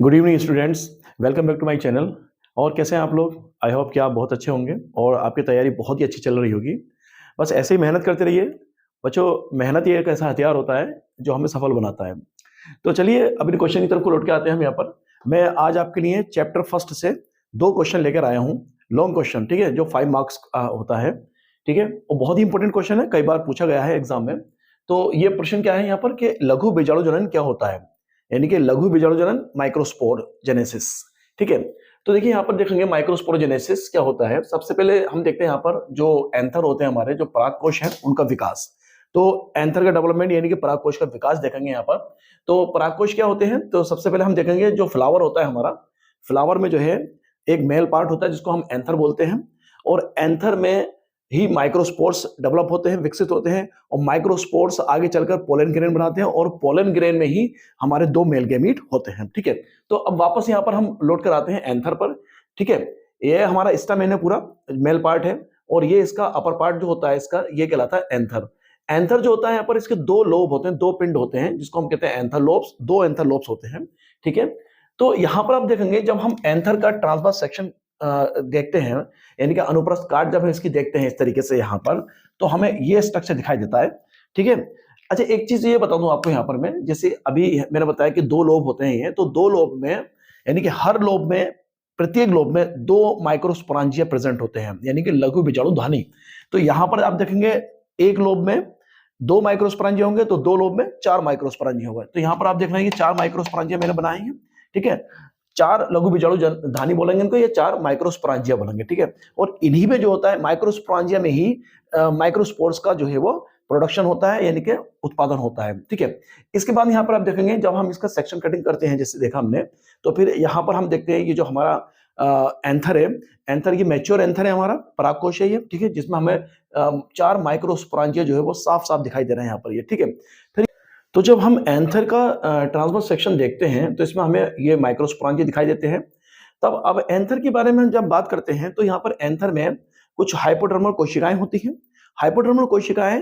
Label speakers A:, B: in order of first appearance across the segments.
A: Good evening students, welcome back to my channel. और कैसे हैं आप लोग? आई होप कि आप बहुत अच्छे होंगे और आपकी तैयारी बहुत ही अच्छी चल रही होगी। बस ऐसे ही मेहनत करते रहिए बच्चों। मेहनत ही एक ऐसा हथियार होता है जो हमें सफल बनाता है। तो चलिए अब इन क्वेश्चन की तरफ को लौट के आते हैं हम यहाँ पर। मैं आज आपके लिए चैप्टर फर्स्ट से दो क्वेश्चन लेकर आया हूँ, लॉन्ग क्वेश्चन, ठीक है, जो 5 मार्क्स का होता है, ठीक है। और बहुत ही इंपॉर्टेंट क्वेश्चन है, कई बार पूछा गया है एग्जाम में। तो ये प्रश्न क्या है यहाँ पर कि लघु बीजाणु जनन क्या होता है, यानी कि लघु बीजाणु जनन माइक्रोस्पोर जेनेसिस, ठीक है। तो देखिए यहाँ पर देखेंगे माइक्रोस्पोर जेनेसिस क्या होता है। सबसे पहले हम देखते हैं यहाँ पर जो एंथर होते हैं हमारे, जो परागकोश है, उनका विकास। तो एंथर का डेवलपमेंट यानी कि परागकोश का विकास देखेंगे यहाँ पर। तो परागकोश क्या होते हैं, तो सबसे पहले हम देखेंगे जो फ्लावर होता है हमारा, फ्लावर में जो है एक मेल पार्ट होता है जिसको हम एंथर बोलते हैं। और एंथर में ही माइक्रोस्पोर्स डेवलप होते हैं, विकसित होते हैं। और माइक्रोस्पोर्स आगे चलकर पोलन ग्रेन बनाते हैं और पोलन ग्रेन में ही हमारे दो मेल गैमीट होते हैं, ठीक है। तो अब वापस यहाँ पर हम लौट कर आते हैं एंथर पर, ठीक है। ये हमारा स्टामेन है, पूरा मेल पार्ट है। और ये इसका अपर पार्ट जो होता है इसका, ये कहलाता है एंथर। एंथर जो होता है यहाँ पर, इसके दो लोब होते हैं, दो पिंड होते हैं, जिसको हम कहते हैं एंथर लोब्स। दो एंथर लोब्स होते हैं, ठीक है। तो यहाँ पर आप देखेंगे जब हम एंथर का ट्रांसवर्स सेक्शन देखते हैं, यानी कि अनुप्रस्थ काट जब हम इसकी देखते हैं इस तरीके से यहाँ पर, तो हमें ये स्ट्रक्चर दिखाई देता है, ठीक है। अच्छा, एक चीज ये बता दूं आपको यहाँ पर मैं, जैसे अभी मैंने बताया कि दो लोब होते हैं ये, तो दो लोब में यानी कि हर लोब में, प्रत्येक लोब में दो माइक्रोस्पोरांजिया प्रेजेंट होते हैं, यानी कि लघु बीजाणु धानी। तो यहाँ पर आप देखेंगे एक लोब में दो माइक्रोस्पोरांजिया होंगे, तो दो लोब में चार माइक्रोस्पोरांजिया होंगे। तो यहाँ पर आप देख रहे हैं कि चार माइक्रोस्पोरांजिया मैंने बनाए हैं, ठीक है। चार लघु बीजाणु धानी बोलेंगे इनको, ये चार माइक्रोस्पोरांजिया बोलेंगे, ठीक है। और इन्हीं में जो होता है माइक्रोस्पोरांजिया में ही माइक्रोस्पोर्स का जो है वो प्रोडक्शन होता है, यानी कि उत्पादन होता है, ठीक है। इसके बाद यहाँ पर आप देखेंगे जब हम इसका सेक्शन कटिंग करते हैं, जैसे देखा हमने, तो फिर यहाँ पर हम देखते हैं ये जो हमारा एंथर है, एंथर ये मैच्योर एंथर है, हमारा परागकोश है ये, ठीक है, जिसमें हमें चार माइक्रोस्पोरांजिया जो है वो साफ साफ दिखाई दे रहे हैं यहाँ पर ये, ठीक है। फिर तो जब हम एंथर का ट्रांसवर्स सेक्शन देखते हैं तो इसमें हमें ये माइक्रोस्पोरांजिया दिखाई देते हैं। तब अब एंथर के बारे में हम जब बात करते हैं तो यहाँ पर एंथर में कुछ हाइपोडर्मल कोशिकाएं होती हैं। हाइपोडर्मल कोशिकाएं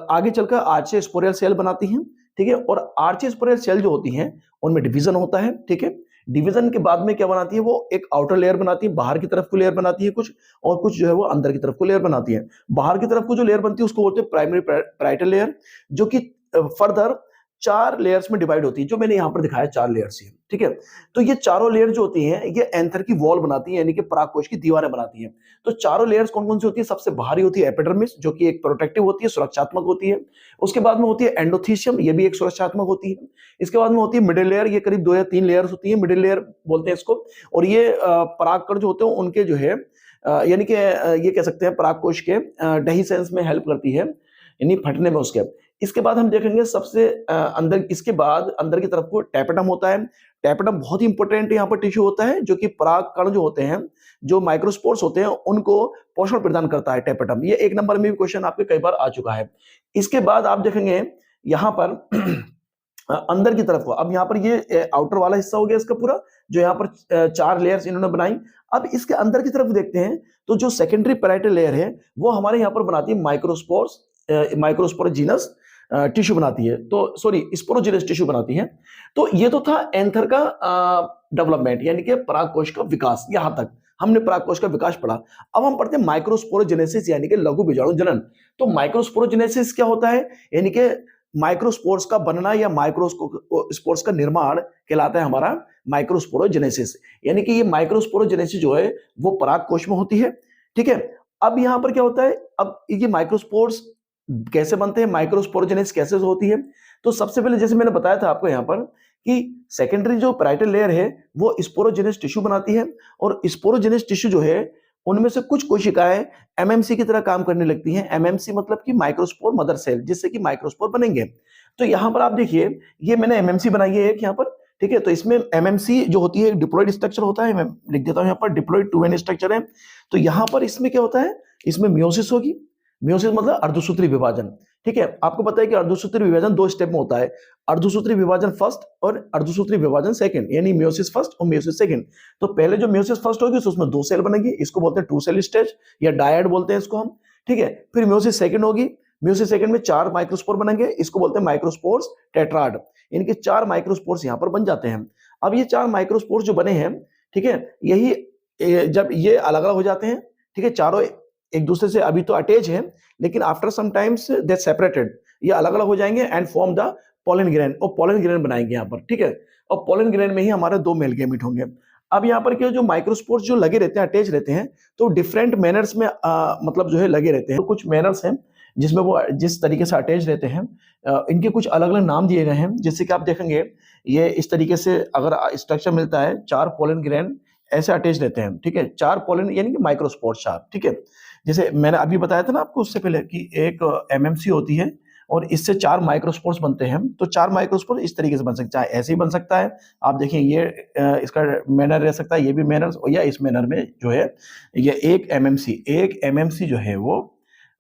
A: आगे चलकर आर्चे स्पोरियल सेल बनाती हैं, ठीक है। और आर्चे स्पोरियल सेल जो होती हैं उनमें डिवीजन होता है, ठीक है। डिवीजन के बाद में क्या बनाती है, वो एक आउटर लेयर बनाती है, बाहर की तरफ को लेयर बनाती है कुछ, और कुछ जो है वो अंदर की तरफ को लेयर बनाती है। बाहर की तरफ को जो लेयर बनती है उसको बोलते हैं प्राइमरी पैराइटल लेयर, जो कि फर्दर चार लेयर्स में डिवाइड होती है, जो मैंने यहाँ पर दिखाया चार लेयर्स है, ठीक है। तो ये चारों लेयर जो होती हैं ये एंथर की वॉल बनाती है, यानी कि परागकोश की दीवारें बनाती हैं। तो चारों लेयर्स कौन कौन सी होती है? सबसे बाहरी होती है एपिडर्मिस, जो कि एक प्रोटेक्टिव होती है, सुरक्षात्मक होती है। उसके बाद में होती है एंडोथीशियम, ये भी एक सुरक्षात्मक होती है। इसके बाद में होती है मिडिल लेयर, ये करीब 2 या 3 लेयर्स होती है, मिडिल लेयर बोलते हैं इसको। और ये परागकण जो होते हैं उनके जो है यानी कि ये कह सकते हैं परागकोश के डेहिसेंस में हेल्प करती है, यानी फटने में उसके। इसके बाद हम देखेंगे सबसे अंदर, इसके बाद अंदर की तरफ को टैपेटम होता है। टैपेटम बहुत ही इंपॉर्टेंट यहाँ पर टिश्यू होता है, जो कि पराग कण जो होते हैं, जो माइक्रोस्पोर्स होते हैं, उनको पोषण प्रदान करता है टैपेटम। ये एक नंबर में भी क्वेश्चन आपके कई बार आ चुका है। इसके बाद आप देखेंगे यहाँ पर अंदर की तरफ को, अब यहाँ पर ये आउटर वाला हिस्सा हो गया इसका पूरा, जो यहाँ पर चार लेयर्स इन्होंने बनाई। अब इसके अंदर की तरफ देखते हैं तो जो सेकेंडरी पैराइटल लेयर है वो हमारे यहाँ पर बनाती है माइक्रोस्पोर्स, माइक्रोस्पोरोजीनस टिश्यू बनाती है, तो सॉरी स्पोरोजीनस टिश्यू बनाती है। तो ये तो था एंथर का डेवलपमेंट, यानी कि परागकोश का विकास। यहां तक हमने परागकोश का विकास पढ़ा। अब हम पढ़ते हैं माइक्रोस्पोरोजेनेसिस, यानी कि लघु बीजाणु जनन। तो माइक्रोस्पोरोजेनेसिस क्या होता है, यानी कि माइक्रोस्पोर्स का बनना या माइक्रोस्पोर्स का निर्माण कहलाता है हमारा माइक्रोस्पोरोजेनेसिस। यानी कि ये माइक्रोस्पोरोजेनेसिस जो है वो परागकोश में होती है, ठीक है। अब यहां पर क्या होता है, अब ये माइक्रोस्पोर्स कैसे बनते हैं, माइक्रोस्पोरोजेनेसिस कैसे होती है? तो सबसे पहले जैसे मैंने बताया था आपको यहाँ पर कि सेकेंडरी जो पैराइटल लेयर है वो स्पोरोजेनस टिश्यू बनाती है। और स्पोरोजेनस टिश्यू जो है उनमें से कुछ कोशिकाएं एमएमसी की तरह काम करने लगती हैं। एमएमसी मतलब कि माइक्रोस्पोर मदर सेल, जिससे कि माइक्रोस्पोर बनेंगे। तो यहाँ पर आप देखिए, ये मैंने एमएमसी बनाई है एक यहाँ पर, ठीक है। तो इसमें एमएमसी जो होती है डिप्लॉयड स्ट्रक्चर होता है, मैं लिख देता हूँ यहाँ पर डिप्लॉयड 2n स्ट्रक्चर है। तो यहाँ पर इसमें क्या होता है, इसमें मियोसिस होगी। मियोसिस मतलब अर्धसूत्री विभाजन, ठीक है। आपको पता है कि अर्धसूत्री विभाजन 2 स्टेप में होता है, अर्धसूत्री विभाजन फर्स्ट और अर्धसूत्री विभाजन सेकंड, यानी मियोसिस फर्स्ट और मियोसिस सेकंड। तो पहले जो मियोसिस फर्स्ट होगी उसमें 2 सेल बनेगी, इसको बोलते हैं 2 सेल स्टेज या डायड बोलते हैं इसको हम, ठीक है। फिर मियोसिस सेकंड होगी, मियोसिस सेकंड में 4 माइक्रोस्पोर बनेंगे, इसको बोलते हैं माइक्रोस्पोर्स टेट्राड। इनके 4 माइक्रोस्पोर्स यहाँ पर बन जाते हैं। अब ये 4 माइक्रोस्पोर्स जो बने हैं, ठीक है, यही जब ये अलग अलग हो जाते हैं, ठीक है, चारों एक दूसरे से अभी तो अटैच हैं, लेकिन after some times they separated, ये अलग अलग हो जाएंगे and form the pollen grain, और पोलन ग्रेन बनाएंगे यहाँ पर, ठीक है, और पोलन ग्रेन में ही हमारे 2 मेल गैमेट होंगे। अब यहाँ पर क्या, जो माइक्रोस्पोर्स जो लगे रहते हैं, अटैच रहते हैं, तो डिफरेंट मैनर्स में मतलब जो है लगे रहते हैं। तो कुछ मैनर्स हैं जिसमें वो जिस तरीके से अटैच रहते हैं, इनके कुछ अलग अलग नाम दिए गए हैं। जैसे कि आप देखेंगे ये इस तरीके से अगर स्ट्रक्चर मिलता है, 4 पोलन ग्रेन ऐसे अटैच रहते हैं, ठीक है, 4 पोलन यानी कि माइक्रोस्पोर 4, ठीक है। जैसे मैंने अभी बताया था ना आपको उससे पहले कि एक एमएमसी होती है और इससे 4 माइक्रोस्पोर्स बनते हैं। तो 4 माइक्रोस्पोर इस तरीके से बन सकता है, ऐसे ही बन सकता है। आप देखिए ये इसका मैनर रह सकता है, ये भी मैनर, या इस मैनर में जो है ये एक एमएमसी जो है वो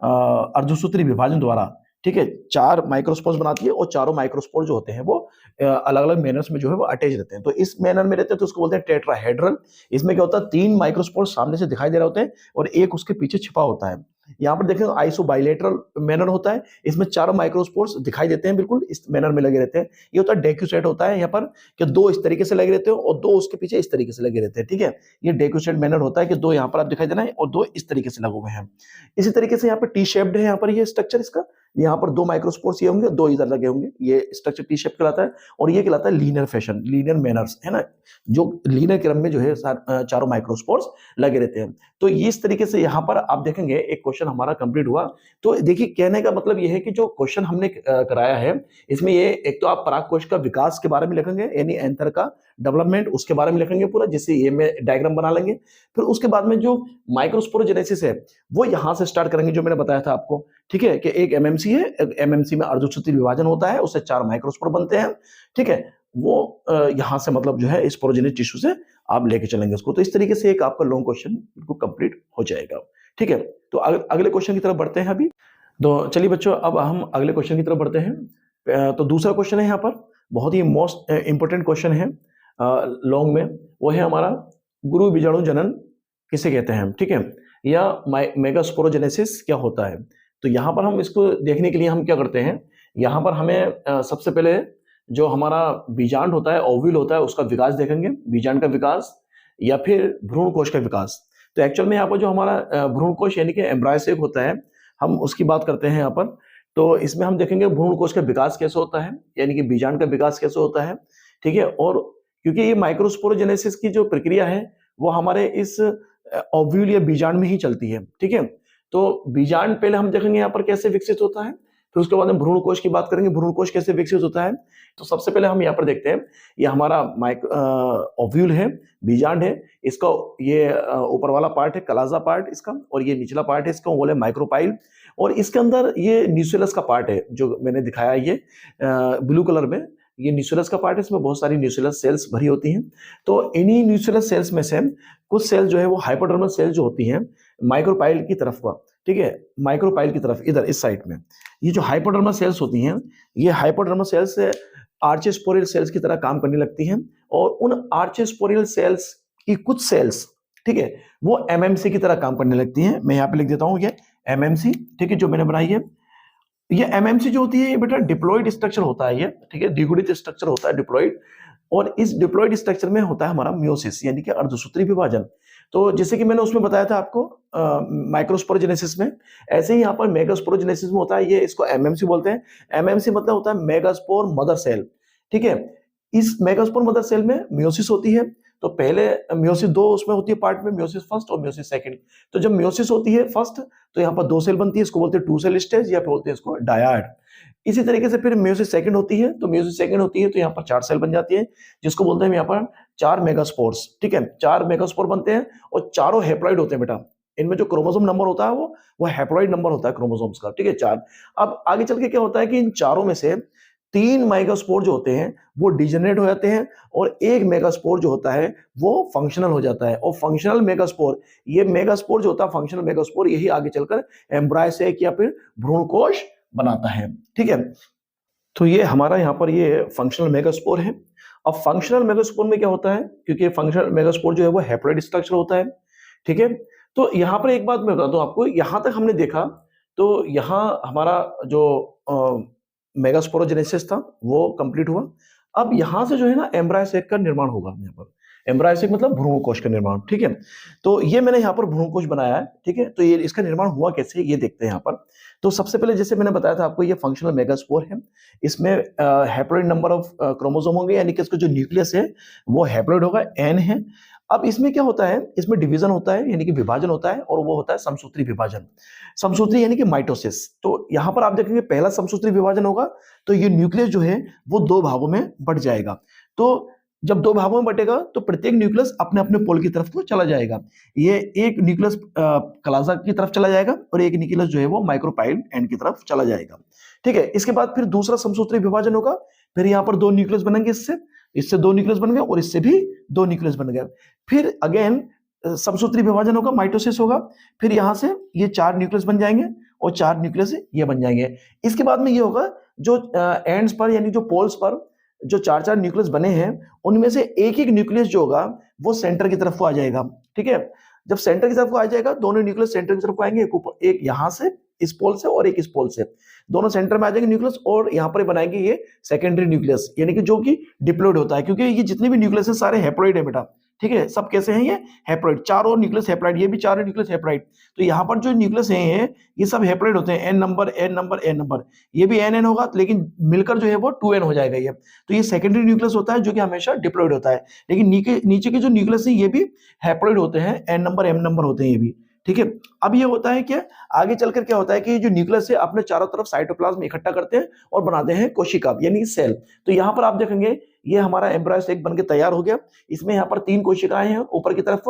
A: अर्धसूत्री विभाजन द्वारा, ठीक है, 4 माइक्रोस्पोर्स बनाती है, और चारों माइक्रोस्पोर जो होते हैं वो अलग अलग मैनर्स में जो है वो अटैच रहते हैं। तो इस मैनर में रहते हैं तो उसको बोलते हैं टेट्राहेड्रल। इसमें क्या होता है, 3 माइक्रोस्पोर सामने से दिखाई दे रहे होते हैं और एक उसके पीछे छिपा होता है। यहाँ पर देखें आइसो बाइलेटरल मैनर होता है, इसमें 4 माइक्रोस्पोर्स दिखाई देते हैं, बिल्कुल इस मैनर में लगे रहते हैं। ये होता है डेक्यूसेट होता है, यहाँ पर कि 2 इस तरीके से लगे रहते हैं और 2 उसके पीछे इस तरीके से लगे रहते हैं, ठीक है। ये डेक्यूसेट मैनर होता है कि 2 यहाँ पर आप दिखाई देना है और 2 इस तरीके से लगे हुए हैं। इसी तरीके से यहाँ पर टी शेप्ड है, यहाँ पर ये स्ट्रक्चर इसका, यहाँ पर 2 माइक्रोस्पोर्स ये होंगे, 2 इधर लगे होंगे, ये स्ट्रक्चर टी शेप कहलाता है। और ये कहलाता है लीनियर फैशन, लीनियर मैनर्स, है ना, जो लीनियर क्रम में जो है चारों माइक्रोस्पोर्स लगे रहते हैं। तो इस तरीके से यहाँ पर आप देखेंगे एक क्वेश्चन हमारा कंप्लीट हुआ। तो देखिए कहने का मतलब ये है कि जो क्वेश्चन हमने कराया है इसमें ये एक तो आप पराग कोश का विकास के बारे में लिखेंगे, यानी एंथर का डेवलपमेंट उसके बारे में लिखेंगे पूरा, जिससे ये में डायग्राम बना लेंगे। फिर उसके बाद में जो माइक्रोस्पोरोजेनेसिस है वो यहाँ से स्टार्ट करेंगे, जो मैंने बताया था आपको, ठीक है, कि एक एमएमसी है, एमएमसी में अर्धसूत्री विभाजन होता है, उससे 4 माइक्रोस्पोर बनते हैं, ठीक है। वो यहाँ से मतलब जो है इस स्पोरोजेनिक टिश्यू से आप लेके चलेंगे उसको। तो इस तरीके से एक आपका लॉन्ग क्वेश्चन बिल्कुल कंप्लीट हो जाएगा, ठीक है। तो अगले क्वेश्चन की तरफ बढ़ते हैं अभी। तो चलिए बच्चों, अब हम अगले क्वेश्चन की तरफ बढ़ते हैं। तो दूसरा क्वेश्चन है यहाँ पर, बहुत ही मोस्ट इंपोर्टेंट क्वेश्चन है लॉन्ग में, वो है हमारा गुरु बीजाणु जनन किसे कहते हैं, ठीक है, या मेगास्पोरोजेनेसिस क्या होता है। तो यहाँ पर हम इसको देखने के लिए हम क्या करते हैं, यहाँ पर हमें सबसे पहले जो हमारा बीजांड होता है, ओव्यूल होता है, उसका विकास देखेंगे, बीजांड का विकास या फिर भ्रूण कोश का विकास। तो एक्चुअल में यहाँ पर जो हमारा भ्रूण कोश यानी कि एम्ब्रायोसेक होता है, हम उसकी बात करते हैं यहाँ पर। तो इसमें हम देखेंगे भ्रूण कोश का विकास कैसे होता है, यानी कि बीजांड का विकास कैसे होता है, ठीक है। और क्योंकि ये माइक्रोस्पोरोजेनेसिस की जो प्रक्रिया है वो हमारे इस ओव्यूल या बीजांड में ही चलती है, ठीक है। तो बीजांड पहले हम देखेंगे यहाँ पर कैसे विकसित होता है, फिर उसके बाद हम भ्रूण कोश की बात करेंगे, भ्रूण कोश कैसे विकसित होता है। तो सबसे पहले हम यहाँ पर देखते हैं, ये हमारा ओव्यूल है, बीजांड है, इसका ये ऊपर वाला पार्ट है कलाजा पार्ट इसका, और ये निचला पार्ट है इसका, वो है माइक्रोपाइल। और इसके अंदर ये न्यूक्लियस का पार्ट है जो मैंने दिखाया, ये ब्लू कलर में ये न्यूक्लियस का पार्ट है, इसमें बहुत सारी न्यूक्लियस सेल्स भरी होती हैं। तो इन्हीं न्यूक्लियस सेल्स में से कुछ सेल जो है वो हाइपोडर्मल सेल जो होती हैं माइक्रोपाइल की तरफ का, ठीक है, माइक्रोपाइल की तरफ इधर इस साइड में ये जो हाइपोडर्मल सेल्स होती हैं, ये हाइपोडर्मल सेल्स आर्चेस्पोरियल सेल्स की तरह काम करने लगती हैं। और उन आर्चेस्पोरियल सेल्स की कुछ सेल्स, ठीक है, वो एमएमसी की तरह काम करने लगती हैं। मैं यहाँ पे लिख देता हूँ ये एमएमसी, ठीक है, जो मैंने बनाई है। ये एमएमसी जो होती है ये बेटा डिप्लॉइड स्ट्रक्चर होता है, ये ठीक है, द्विगुणित स्ट्रक्चर होता है डिप्लॉइड। और इस डिप्लॉइड स्ट्रक्चर में होता है हमारा मियोसिस, यानी कि अर्धसूत्री विभाजन। तो जैसे कि मैंने उसमें बताया था आपको माइक्रोस्पोरोजेनेसिस में, ऐसे ही यहाँ पर मेगास्पोरोजेनेसिस में होता है, ये इसको एमएमसी बोलते हैं। एमएमसी मतलब होता है मेगास्पोर मदर सेल, ठीक है। इस मेगास्पोर मदर सेल में मियोसिस होती है। तो पहले मियोसिस 2 उसमें होती है पार्ट में, मियोसिस फर्स्ट और मियोसिस सेकंड। तो जब मियोसिस होती है फर्स्ट तो यहाँ पर 2 सेल बनती है, इसको बोलते हैं 2 सेल स्टेज या फिर बोलते हैं इसको डायड। इसी तरीके से फिर मियोसिस सेकंड होती है, तो मियोसिस सेकंड होती है तो यहाँ पर 4 सेल बन जाती है, जिसको बोलते हैं यहाँ पर 4 मेगास्पोर्स, ठीक है, 4 मेगास्पोर बनते हैं और चारों हैप्लॉइड होते हैं बेटा। इनमें जो क्रोमोसोम नंबर होता है वो हैप्लॉइड नंबर होता है क्रोमोसोम्स का, ठीक है, 4। अब आगे चल के क्या होता है कि इन चारों में से 3 मेगास्पोर जो होते हैं वो डिजेनरेट हो जाते हैं और एक मेगास्पोर जो होता है वो फंक्शनल हो जाता है। और फंक्शनल मेगास्पोर, ये मेगास्पोर जो होता है फंक्शनल मेगास्पोर, यही आगे चलकर एम्ब्रायोसेक या फिर भ्रूणकोश बनाता है, ठीक है। तो ये हमारा यहाँ पर ये फंक्शनल मेगास्पोर है। अब फंक्शनल मेगास्पोर में क्या होता है, क्योंकि फंक्शनल मेगास्पोर जो है वो हैप्लॉइड स्ट्रक्चर होता है, ठीक है। तो यहाँ पर एक बात मैं बताता हूँ आपको, यहाँ तक हमने देखा तो यहाँ हमारा जो मेगास्पोरोजेनेसिस था वो कंप्लीट हुआ। अब यहाँ से जो है ना एम्ब्रायो सैक का निर्माण होगा यहाँ पर। एम्ब्रायो सैक मतलब भ्रूण कोश का निर्माण, ठीक है। तो ये मैंने यहाँ पर भ्रूण कोश बनाया है, ठीक है। तो ये इसका निर्माण हुआ कैसे, ये देखते हैं यहाँ पर। तो सबसे पहले जैसे मैंने बताया था आपको, ये फंक्शनल मेगास्पोर है। इसमें हैप्लॉइड नंबर ऑफ क्रोमोसोम होंगे, यानी कि इसका जो न्यूक्लियस है वो हैप्लॉइड होगा, n है। अब इसमें क्या होता है, इसमें डिवीजन होता है, यानी कि विभाजन होता है, और वो होता है समसूत्री विभाजन। समसूत्री यानी कि माइटोसिस। तो यहाँ पर आप देखेंगे पहला समसूत्री विभाजन होगा, तो ये न्यूक्लियस जो है वो दो भागों में बंट जाएगा। तो जब दो भागों में बटेगा तो प्रत्येक न्यूक्लियस अपने अपने पोल की तरफ को चला जाएगा। ये एक न्यूक्लियस कलाजा की तरफ चला जाएगा, और एक न्यूक्लियस जो है वो माइक्रोपाइल एंड की तरफ चला जाएगा, ठीक है। इसके बाद फिर दूसरा समसूत्री विभाजन होगा, फिर यहाँ पर दो न्यूक्लियस बनेंगे, इससे दो न्यूक्लियस बन गए, और इससे भी दो न्यूक्लियस बन गए। फिर अगेन समसूत्री विभाजन होगा, माइटोसिस होगा, फिर यहाँ से ये चार न्यूक्लियस बन जाएंगे, और चार न्यूक्लियस ये बन जाएंगे। इसके बाद में ये होगा, जो एंड्स पर यानी जो पोल्स पर जो चार चार न्यूक्लियस बने हैं, उनमें से एक एक न्यूक्लियस जो होगा वो सेंटर की तरफ को आ जाएगा, ठीक है। जब सेंटर की तरफ को आ जाएगा, दोनों न्यूक्लियस सेंटर की तरफ को आएंगे, एक यहाँ से इस पोल से और एक इस पोल से, दोनों सेंटर में आ जाएंगे न्यूक्लियस, और यहाँ पर बनाएंगे ये सेकेंडरी न्यूक्लियस, यानी कि जो कि डिप्लॉइड होता है, क्योंकि ये जितने भी न्यूक्लियस है सारे हैप्लॉइड है बेटा, ठीक है। सब कैसे हैं, ये हैप्लॉइड, चारों न्यूक्लियस हैप्लॉइड, ये भी चारों न्यूक्लियस हैप्लॉइड। तो यहाँ पर जो न्यूक्लियस हैं ये सब हैप्लॉइड होते हैं, N number N number N number, ये भी एन एन होगा, लेकिन मिलकर जो है वो 2n हो जाएगा ये। तो ये सेकेंडरी न्यूक्लियस होता है, जो कि हमेशा डिप्लॉइड होता है। लेकिन नीचे के जो न्यूक्लियस है ये भी हैप्लॉइड होते हैं, एन नंबर एम नंबर होते हैं ये भी, ठीक है। अब ये होता है क्या, आगे चलकर क्या होता है कि जो न्यूक्लियस है अपने चारों तरफ साइटोप्लाज्म इकट्ठा करते हैं और बनाते हैं कोशिका, यानी सेल। तो यहाँ पर आप देखेंगे ये हमारा एम्ब्रायो सैक बनके तैयार हो गया। इसमें यहाँ पर 3 कोशिकाएं हैं ऊपर की तरफ,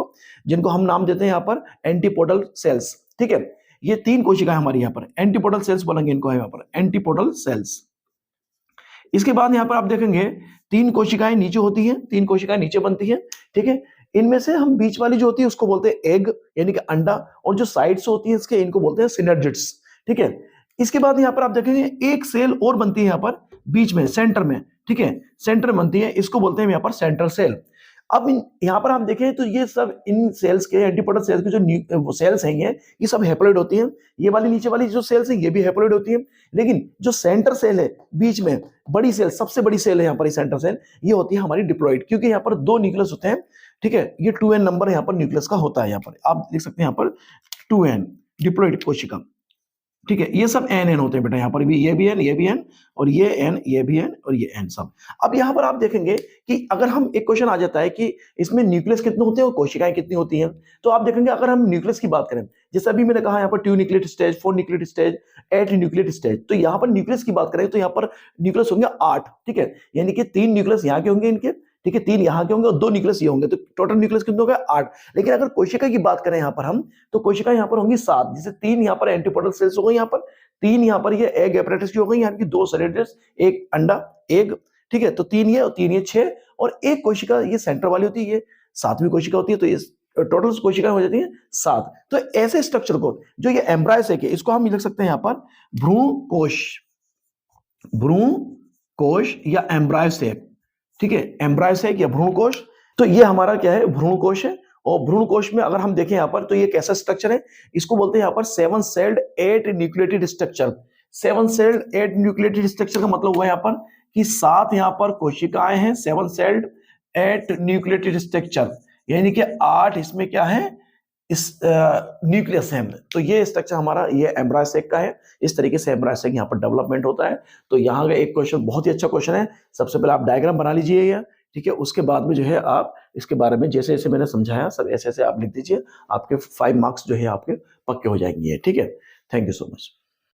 A: जिनको हम नाम देते हैं यहाँ पर एंटीपोडल सेल्स, ठीक है। ये 3 कोशिकाएं हमारी यहाँ पर एंटीपोडल सेल्स बोलेंगे इनको, यहाँ पर एंटीपोडल सेल्स। इसके बाद यहाँ पर आप देखेंगे 3 कोशिकाएं नीचे होती हैं, 3 कोशिकाएं नीचे बनती हैं, ठीक है। इनमें से हम बीच वाली जो होती है उसको बोलते हैं एग, यानी कि अंडा, और जो साइड्स होती है इसके इनको बोलते हैं सिनर्जिड्स, ठीक है। इसके बाद यहाँ पर आप देखेंगे एक सेल और बनती है यहाँ पर बीच में, सेंटर में, ठीक है, सेंटर बनती है, इसको बोलते हैं यहाँ पर सेंट्रल सेल। अब यहाँ पर हम देखें तो ये सब इन सेल्स के, एंटीपोडल सेल्स के जो सेल्स हैं ये सब हैप्लॉइड होती हैं। ये वाली नीचे वाली जो सेल्स है ये भी हैप्लॉइड होती है, लेकिन जो सेंटर सेल है बीच में, बड़ी सेल, सबसे बड़ी सेल है यहाँ पर सेंटर सेल, ये होती है हमारी डिप्लॉइड, क्योंकि यहाँ पर 2 न्यूक्लियस होते हैं, ठीक है। ये 2n नंबर यहाँ पर न्यूक्लियस का होता है, यहाँ पर आप लिख सकते हैं यहाँ पर 2n डिप्लॉइड कोशिका, ठीक है। ये सब एन एन होते हैं बेटा, यहाँ पर भी ये भी एन, ये भी एन, और ये एन, ये भी एन, और ये एन सब। अब यहाँ पर आप देखेंगे कि अगर हम, एक क्वेश्चन आ जाता है कि इसमें न्यूक्लियस कितने होते हैं और कोशिकाएं कितनी होती हैं। तो आप देखेंगे अगर हम न्यूक्लियस की बात करें, जैसे अभी मैंने कहा यहाँ पर 2 nucleate stage, 4 nucleate stage, 8 nucleate stage, तो यहाँ पर न्यूक्लियस की बात करें तो यहाँ पर न्यूक्लियस होंगे 8, ठीक है। यानी कि 3 न्यूक्लियस यहाँ के होंगे इनके, ठीक है, 3 यहाँ के होंगे और 2 न्यूक्लियस ये होंगे, तो टोटल न्यूक्लियस कितने हो गए 8। लेकिन अगर कोशिका की बात करें यहाँ पर हम, तो कोशिका यहाँ पर होंगी 7, जैसे 3 यहाँ पर एंटीपोडल सेल्स हो गई, यहाँ पर 3 यहाँ पर ये एग apparatus की हो गई, यानी कि 2 सैलिडस, एक अंडा, एग, ठीक है। तो 3 ये और 3 ये 6, और एक कोशिका ये सेंटर वाली होती है, ये 7वीं कोशिका होती है, तो ये टोटल कोशिकाएं हो जाती हैं 7। तो ऐसे स्ट्रक्चर को, जो ये एम्ब्रायो सैक है, इसको हम लिख सकते हैं यहाँ पर भ्रूण कोश, भ्रूण कोश या एम्ब्रायो सैक, ठीक है, एम्ब्रायो सैक या भ्रूण कोश। तो ये हमारा क्या है, भ्रूण कोश है। और भ्रूण कोश में अगर हम देखें यहाँ पर, तो ये कैसा स्ट्रक्चर है, इसको बोलते हैं यहाँ पर 7 sailed 8 nucleated structure. 7 sailed 8 nucleated structure का मतलब हुआ यहाँ पर कि 7 यहाँ पर कोशिकाएं हैं, 7 सेल्ड 8 न्यूक्लिएटेड स्ट्रक्चर, यानी कि 8 इसमें क्या है, इस न्यूक्लियस है। तो ये स्ट्रक्चर हमारा ये एम्ब्रायो सैक का है। इस तरीके से एम्ब्रायो सैक यहाँ पर डेवलपमेंट होता है। तो यहाँ का एक क्वेश्चन बहुत ही अच्छा क्वेश्चन है। सबसे पहले आप डायग्राम बना लीजिए, ठीक है। उसके बाद में जो है आप इसके बारे में जैसे जैसे मैंने समझाया सब ऐसे ऐसे आप लिख दीजिए, आपके 5 मार्क्स जो है आपके पक्के हो जाएंगे, ठीक है। Thank you so much.